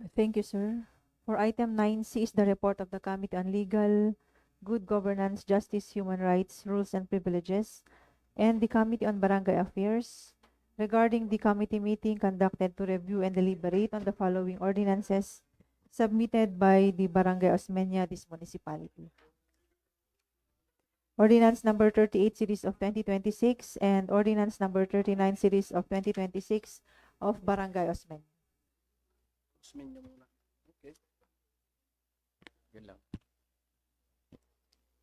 Thank you, sir. For item 9C is the report of the Committee on Legal, Good Governance, Justice, Human Rights, Rules and Privileges, and the Committee on Barangay Affairs regarding the committee meeting conducted to review and deliberate on the following ordinances submitted by the Barangay Osmeña, this municipality. Ordinance number 38 series of 2026 and Ordinance number 39 series of 2026 of Barangay Osmeña. Osmeña muna. Okay. Yun lang.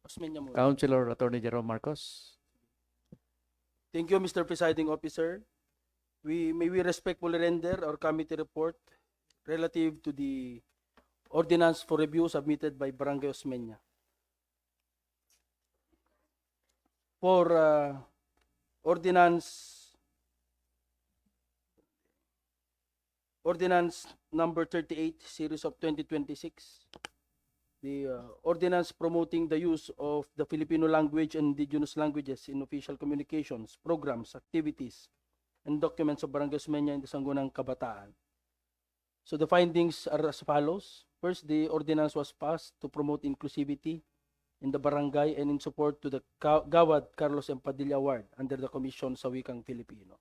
Osmeña muna. Councilor Attorney Jerome Marcos. Thank you, Mr. Presiding Officer. May we respectfully render our committee report relative to the ordinance for review submitted by Barangay Osmeña. For ordinance number 38 series of 2026, the ordinance promoting the use of the Filipino language and indigenous languages in official communications, programs, activities, and documents of Barangay Osmeña in the Sangguniang Kabataan. So the findings are as follows. First, the ordinance was passed to promote inclusivity in the barangay and in support to the Gawad Carlos M. Padilla Award under the Commission sa Wikang Filipino.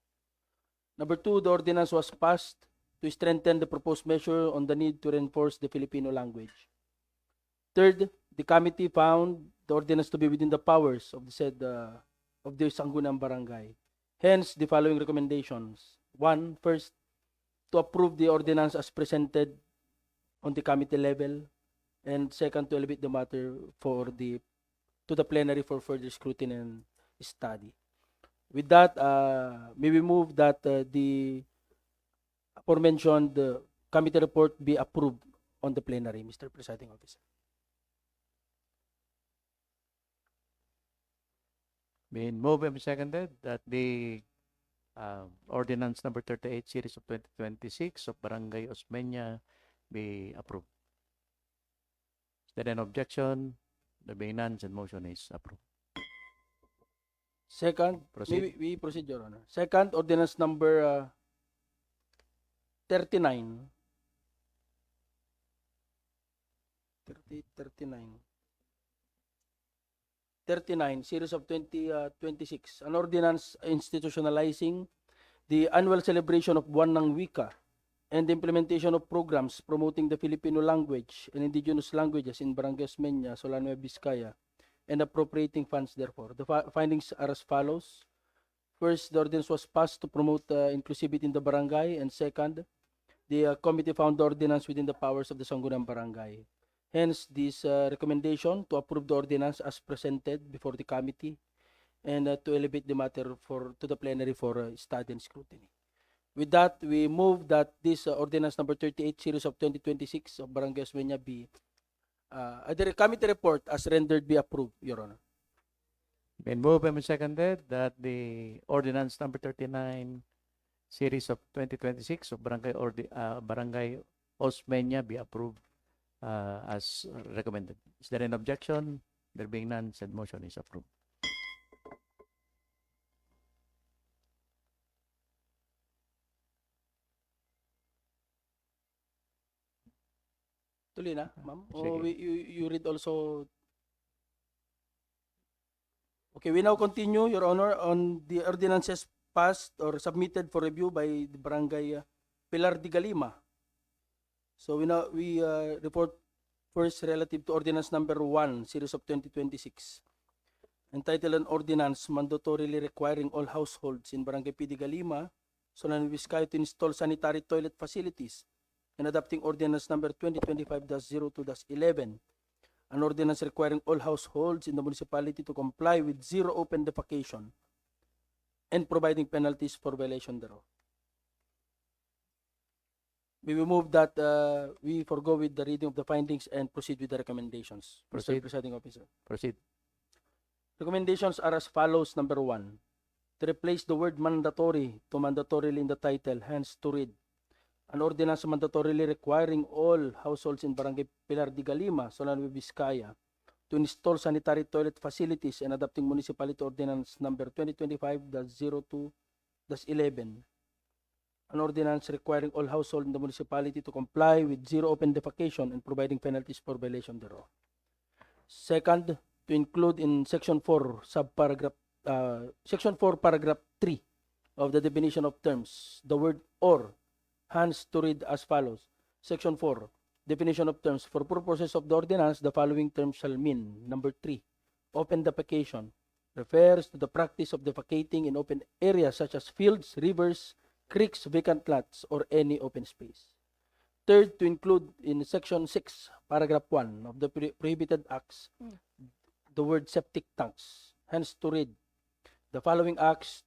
Number two, the ordinance was passed to strengthen the proposed measure on the need to reinforce the Filipino language. Third, the committee found the ordinance to be within the powers of the said of the Sangguniang Barangay. Hence, the following recommendations. One, first, to approve the ordinance as presented on the committee level, and second, to elevate the matter to the plenary for further scrutiny and study. With that, may we move that the aforementioned committee report be approved on the plenary, Mr. Presiding Officer. Been moved and seconded that the ordinance number 38 series of 2026 of Barangay Osmeña be approved. Is there an objection? There being none, said motion is approved. Second, Proceed. we proceed, Your Honor. Second, ordinance number 39. 39, series of 2026. An ordinance institutionalizing the annual celebration of Buwan ng Wika and the implementation of programs promoting the Filipino language and indigenous languages in Barangay Osmeña, Solano, Vizcaya, and appropriating funds therefore. The findings are as follows. First, the ordinance was passed to promote inclusivity in the barangay, and second, the committee found the ordinance within the powers of the Sangguniang Barangay. Hence, this recommendation to approve the ordinance as presented before the committee and to elevate the matter to the plenary for study and scrutiny. With that, we move that this ordinance number 38 series of 2026 of Barangay Osmeña be the committee report as rendered be approved, Your Honor. Been moved and seconded that the ordinance number 39 series of 2026 of Barangay Osmeña be approved as recommended. Is there an objection? There being none, said motion is approved. Tuloy na, ma'am? Sige. O you read also? Okay, we now continue, Your Honor, on the ordinances passed or submitted for review by the Barangay Pilar de Galima. So we report first relative to ordinance number 1, series of 2026, entitled an ordinance mandatorily requiring all households in Barangay P. de Galima, Solano, Vizcaya to install sanitary toilet facilities, and adopting ordinance number 2025-02-11, an ordinance requiring all households in the municipality to comply with zero open defecation and providing penalties for violation thereof. We will move that we forego with the reading of the findings and proceed with the recommendations. Proceed. Mr. Presiding Officer. Proceed. Recommendations are as follows. Number 1, to replace the word mandatory to mandatorily in the title, hence to read, an ordinance mandatorily requiring all households in Barangay Pilar de Galima, Solano, Vizcaya, to install sanitary toilet facilities and adopting municipality ordinance number 2025-02-11, an ordinance requiring all households in the municipality to comply with zero open defecation and providing penalties for violation thereof. Second, to include in Section 4, Section 4, Paragraph 3 of the definition of terms, the word or, hence to read as follows. Section 4, definition of terms. For purposes of the ordinance, the following terms shall mean. Number 3, open defecation refers to the practice of defecating in open areas such as fields, rivers, creeks, vacant lots, or any open space. Third, to include in Section 6, Paragraph 1 of the prohibited acts, the word septic tanks. Hence to read, the following acts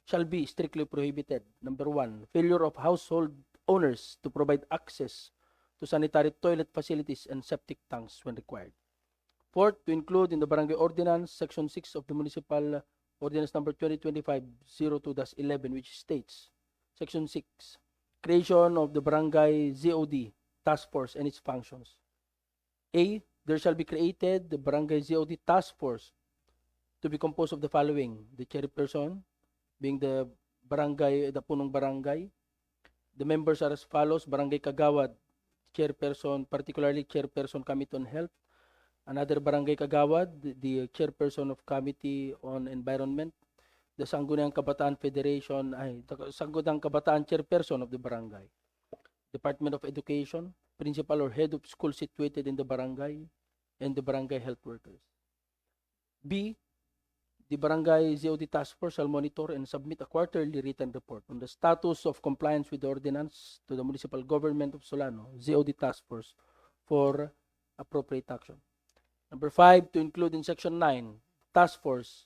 shall be strictly prohibited. Number 1, failure of household owners to provide access to sanitary toilet facilities and septic tanks when required. Fourth, to include in the Barangay Ordinance, Section 6 of the Municipal Ordinance Number 2025-02-11, which states, Section 6, creation of the Barangay ZOD Task Force and its functions. A, there shall be created the Barangay ZOD Task Force to be composed of the following: the chairperson, being the punong barangay. The members are as follows: Barangay Kagawad, chairperson, particularly chairperson Committee on Health. Another Barangay Kagawad, the chairperson of Committee on Environment. The Sangguniang Kabataan Federation, the Sangguniang Kabataan chairperson of the barangay. Department of Education, principal or head of school situated in the barangay, and the barangay health workers. B, the Barangay ZOD Task Force shall monitor and submit a quarterly written report on the status of compliance with the ordinance to the Municipal Government of Solano, ZOD Task Force, for appropriate action. Number 5, to include in Section 9, Task Force,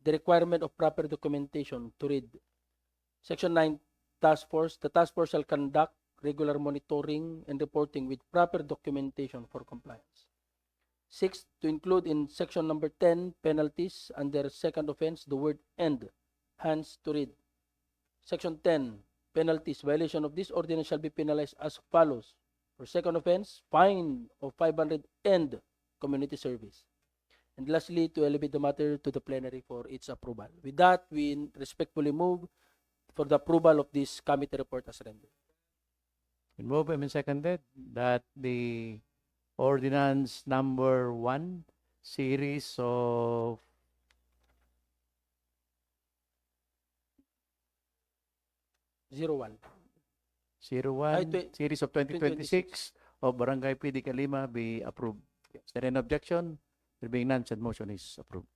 the requirement of proper documentation. To read, Section 9, Task Force, the Task Force shall conduct regular monitoring and reporting with proper documentation for compliance. 6, to include in Section number 10, penalties under second offense, the word and, hence to read, Section 10, penalties, violation of this ordinance shall be penalized as follows. For second offense, fine of 500 and community service. And lastly, to elevate the matter to the plenary for its approval. With that, we respectfully move for the approval of this committee report as rendered. Been moved and seconded that the ordinance number 1, series of 01. 01, series of 2026 of Barangay PD Calima be approved. Is there any objection? There being none, said motion is approved.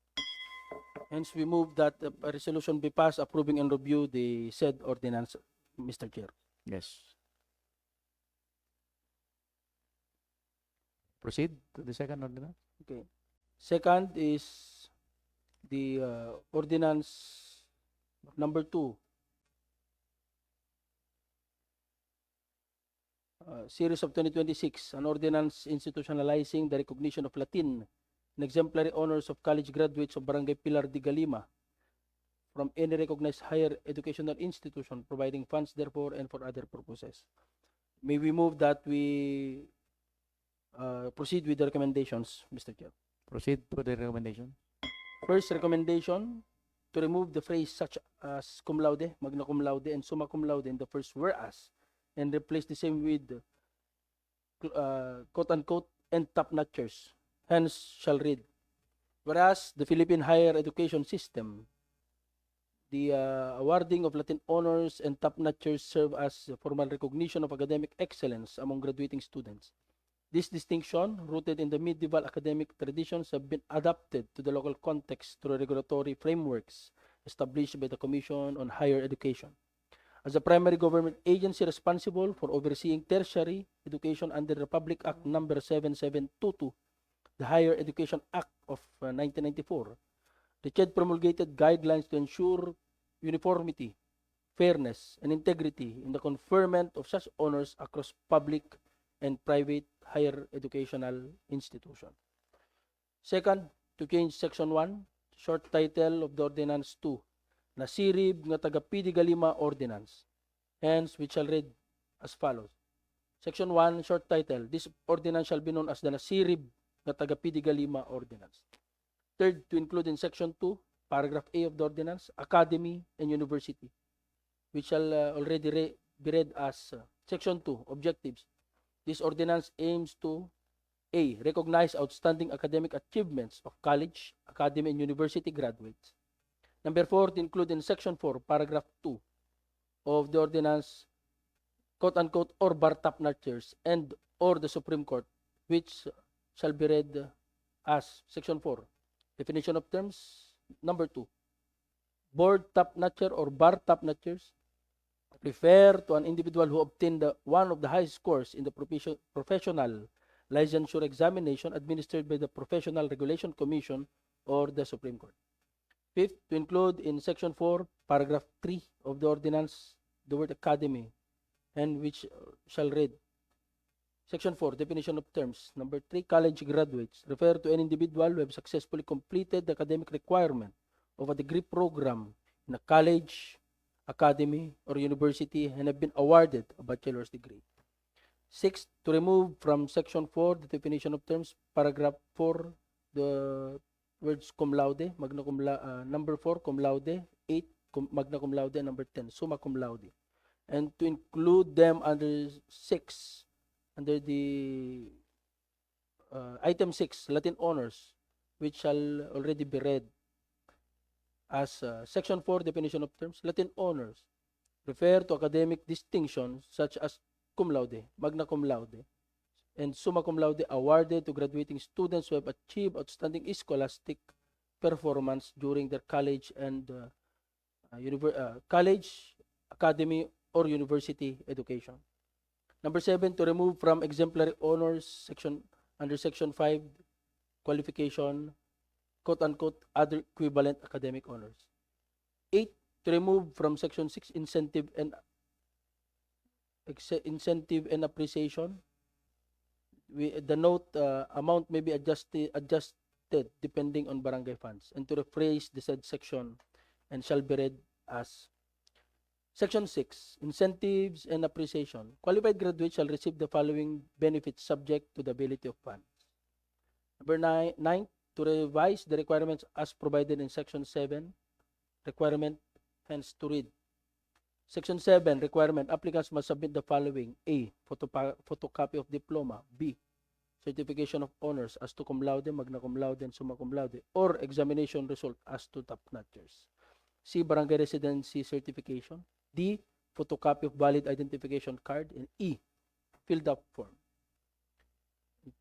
Hence, we move that a resolution be passed approving and review the said ordinance, Mr. Chair. Yes. Proceed to the second ordinance. Okay. Second is the ordinance number 2, series of 2026, an ordinance institutionalizing the recognition of Latin and exemplary honors of college graduates of Barangay Pilar de Galima from any recognized higher educational institution, providing funds therefore and for other purposes. May we move that we proceed with the recommendations, Mr. Chair. Proceed to the recommendation. First recommendation, to remove the phrase such as cum laude, magna cum laude, and summa cum laude in the first whereas, and replace the same with quote-unquote and top-notchers. Hence, shall read, whereas the Philippine higher education system, the awarding of Latin honors and top-notchers serve as a formal recognition of academic excellence among graduating students. This distinction, rooted in the medieval academic traditions, have been adapted to the local context through regulatory frameworks established by the Commission on Higher Education. As a primary government agency responsible for overseeing tertiary education under Republic Act No. 7722, the Higher Education Act of 1994, the CHED promulgated guidelines to ensure uniformity, fairness, and integrity in the conferment of such honors across public and private higher educational institution. Second, to change Section 1, short title of the Ordinance 2, na sirib nga taga PD Galima Ordinance. Hence, which shall read as follows. Section 1, short title, this ordinance shall be known as the nasirib nga taga PD Galima Ordinance. Third, to include in Section 2, Paragraph A of the Ordinance, Academy and University. which shall already be read as Section 2, Objectives. This ordinance aims to A. Recognize outstanding academic achievements of college, academy, and university graduates. Number 4, to include in Section 4, Paragraph 2 of the ordinance, quote-unquote, or bar top-notchers and or the Supreme Court, which shall be read as Section 4. Definition of terms. Number 2, board top-notcher or bar top-notchers refer to an individual who obtained one of the highest scores in the professional licensure examination administered by the Professional Regulation Commission or the Supreme Court. Fifth, to include in Section 4, Paragraph 3 of the ordinance, the word academy, and which shall read. Section 4, definition of terms. Number 3, college graduates refer to an individual who have successfully completed the academic requirement of a degree program in a college, academy, or university and have been awarded a bachelor's degree. 6, to remove from Section 4, the definition of terms, Paragraph 4, the words cum laude, magna cum laude, number 4, cum laude, 8, magna cum laude, number 10, summa cum laude. And to include them under 6, under the item 6, Latin honors, which shall already be read as Section 4, definition of terms. Latin honors refer to academic distinctions such as cum laude, magna cum laude, and summa cum laude awarded to graduating students who have achieved outstanding scholastic performance during their college and college, academy, or university education. Number 7, to remove from exemplary honors section under Section 5, qualification, quote-unquote, other equivalent academic honors. 8, to remove from Section 6, incentive and appreciation. The note amount may be adjusted depending on barangay funds, and to rephrase the said section and shall be read as Section 6, incentives and appreciation. Qualified graduates shall receive the following benefits subject to the ability of funds. Number 9, to revise the requirements as provided in Section 7, requirement, hence to read. Section 7, requirement, applicants must submit the following: A, photocopy of diploma; B, certification of honors as to cum laude, magna cum laude, and summa cum laude, or examination result as to top-notchers; C, barangay residency certification; D, photocopy of valid identification card; and E, filled up form.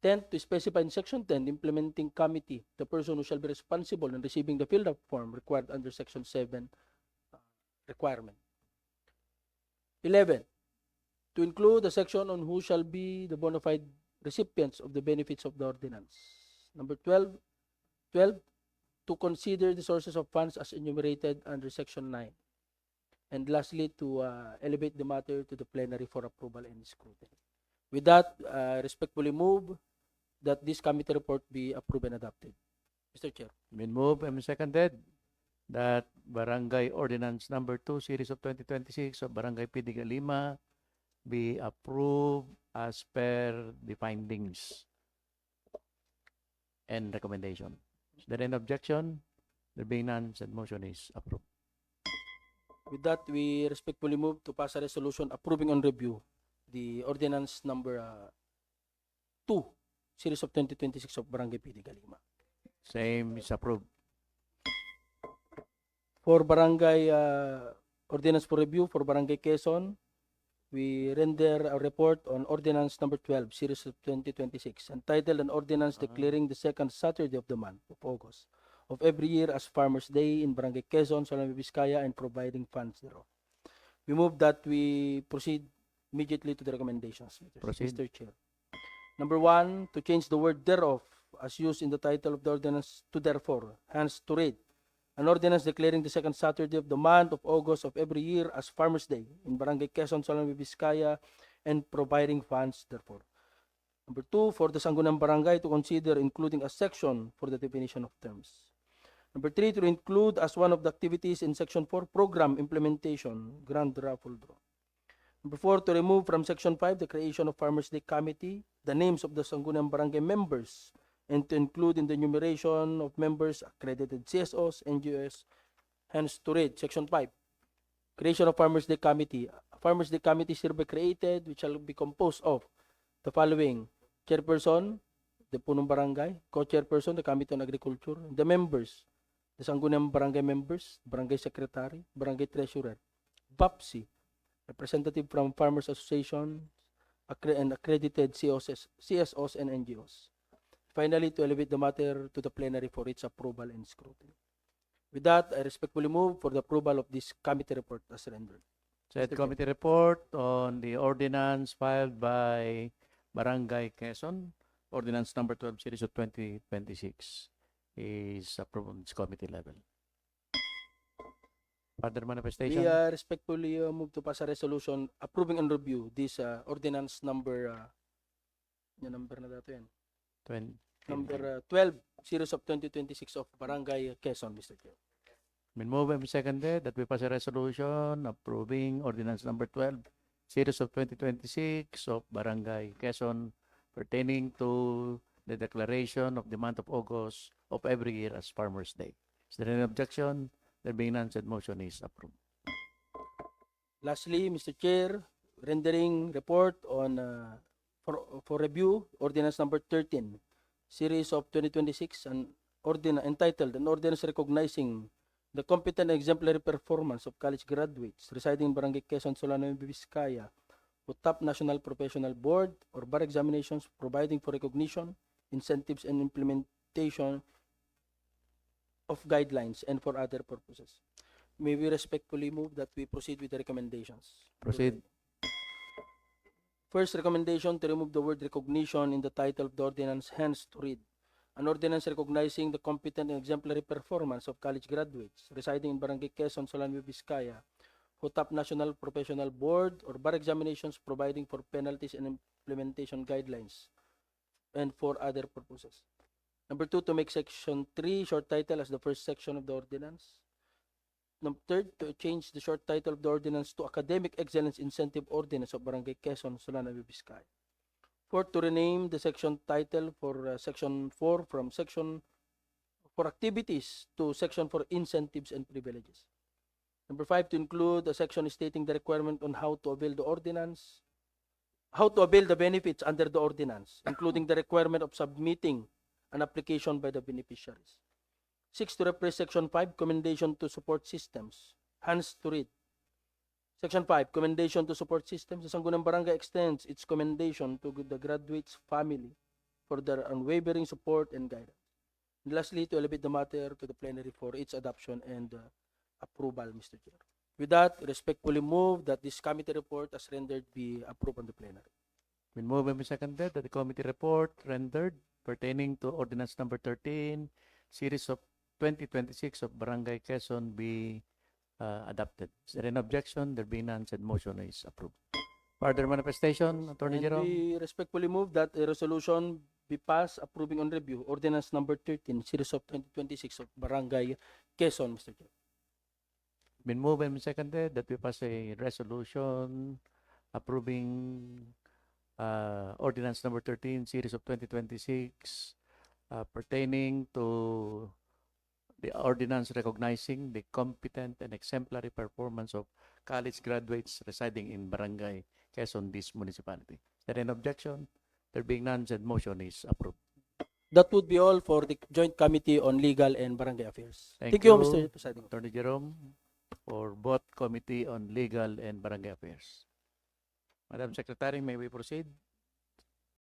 10, to specify in Section 10, implementing committee, the person who shall be responsible in receiving the filled up form required under Section 7 requirement. 11, to include a section on who shall be the bona fide recipients of the benefits of the ordinance. Number 12, to consider the sources of funds as enumerated under Section 9. And lastly, to elevate the matter to the plenary for approval and scrutiny. With that, I respectfully move that this committee report be approved and adopted. Mr. Chair. Been moved and seconded that Barangay Ordinance Number 2, Series of 2026 of Barangay Pidiga Lima be approved as per the findings and recommendation. Is there any objection? There being none, said motion is approved. With that, we respectfully move to pass a resolution approving on review the ordinance number 2, series of 2026 of Barangay Pidiga Lima. Same is approved. For Barangay Ordinance for Review for Barangay Quezon, we render a report on Ordinance number 12, series of 2026, entitled An Ordinance Declaring the Second Saturday of the month of August of every year as Farmers' Day in Barangay Quezon, Salami, Vizcaya, and providing funds thereof. We move that we proceed immediately to the recommendations, Proceed. Mr. Chair. Number 1, to change the word thereof as used in the title of the ordinance to therefore, hence to read. An ordinance declaring the second Saturday of the month of August of every year as Farmers' Day in Barangay Quezon, Salami, Vizcaya, and providing funds therefore. Number 2, for the Sangguniang Barangay to consider including a section for the definition of terms. Number 3, to include as one of the activities in Section 4, program implementation, grand raffle draw. Number 4, to remove from Section 5 the creation of Farmers' Day Committee, the names of the Sangguniang Barangay members, and to include in the enumeration of members accredited CSOs, NGOs, hence to read Section 5. Creation of Farmers Day Committee. A Farmers Day Committee is hereby created which shall be composed of the following: Chairperson, the Punong Barangay; Co-Chairperson, the Committee on Agriculture; the members, the Sangguniang Barangay members, Barangay Secretary, Barangay Treasurer, BAPSI, representative from Farmers Association, and accredited CSOs and NGOs. Finally, to elevate the matter to the plenary for its approval and scrutiny. With that, I respectfully move for the approval of this committee report as rendered. Said Mr. Chair. committee report on the ordinance filed by Barangay Quezon, ordinance number 12 series of 2026 is approved on this committee level. Further manifestation? We respectfully move to pass a resolution approving and review this ordinance number, yung number na dato yan, 20. number 12, series of 2026 of Barangay Quezon, Mr. Chair. Been moved and seconded that we pass a resolution approving ordinance number 12, series of 2026 of Barangay Quezon pertaining to the declaration of the month of August of every year as Farmers' Day. Is there any objection? There being none, said motion is approved. Lastly, Mr. Chair, rendering report on for review ordinance number 13, series of 2026, an ordinance entitled an ordinance recognizing the competent and exemplary performance of college graduates residing in Barangay Quezon, Solano, Vizcaya, who top national professional board or bar examinations, providing for recognition, incentives, and implementation of guidelines and for other purposes. May we respectfully move that we proceed with the recommendations. Proceed. First recommendation, to remove the word recognition in the title of the ordinance, hence to read: an ordinance recognizing the competent and exemplary performance of college graduates residing in Barangay Quezon, Solano, Vizcaya, who top national professional board or bar examinations, providing for penalties and implementation guidelines and for other purposes. Number 2, to make section 3 short title as the first section of the ordinance. Number 3, to change the short title of the ordinance to Academic Excellence Incentive Ordinance of Barangay Quezon, Solano, Vizcaya. 4, to rename the section title for section 4 from section for activities to section for incentives and privileges. Number 5, to include a section stating the requirement on how to avail the ordinance, how to avail the benefits under the ordinance, including the requirement of submitting an application by the beneficiaries. 6, to replace section 5, commendation to support systems, hence to read: Section 5, commendation to support systems. The Sangguniang Barangay extends its commendation to the graduate's family for their unwavering support and guidance. And lastly, to elevate the matter to the plenary for its adoption and approval, Mr. Chair. With that, respectfully move that this committee report as rendered be approved on the plenary. Been moved and seconded that the committee report rendered pertaining to ordinance number 13, series of 2026 of Barangay Quezon be adopted. Is there an objection? There being none, said motion is approved. Further manifestation, Attorney And Jerome? we respectfully move that a resolution be passed approving on review ordinance number 13, series of 2026 of Barangay Quezon, Mr. Chair. Been moved and seconded that we pass a resolution approving ordinance number 13, series of 2026 pertaining to the ordinance recognizing the competent and exemplary performance of college graduates residing in Barangay Quezon, this municipality. Is there an objection? There being none, said motion is approved. That would be all for the Joint Committee on Legal and Barangay Affairs. Thank you, you. Mr. Presiding. Attorney Jerome, for both Committee on Legal and Barangay Affairs. Madam Secretary, may we proceed?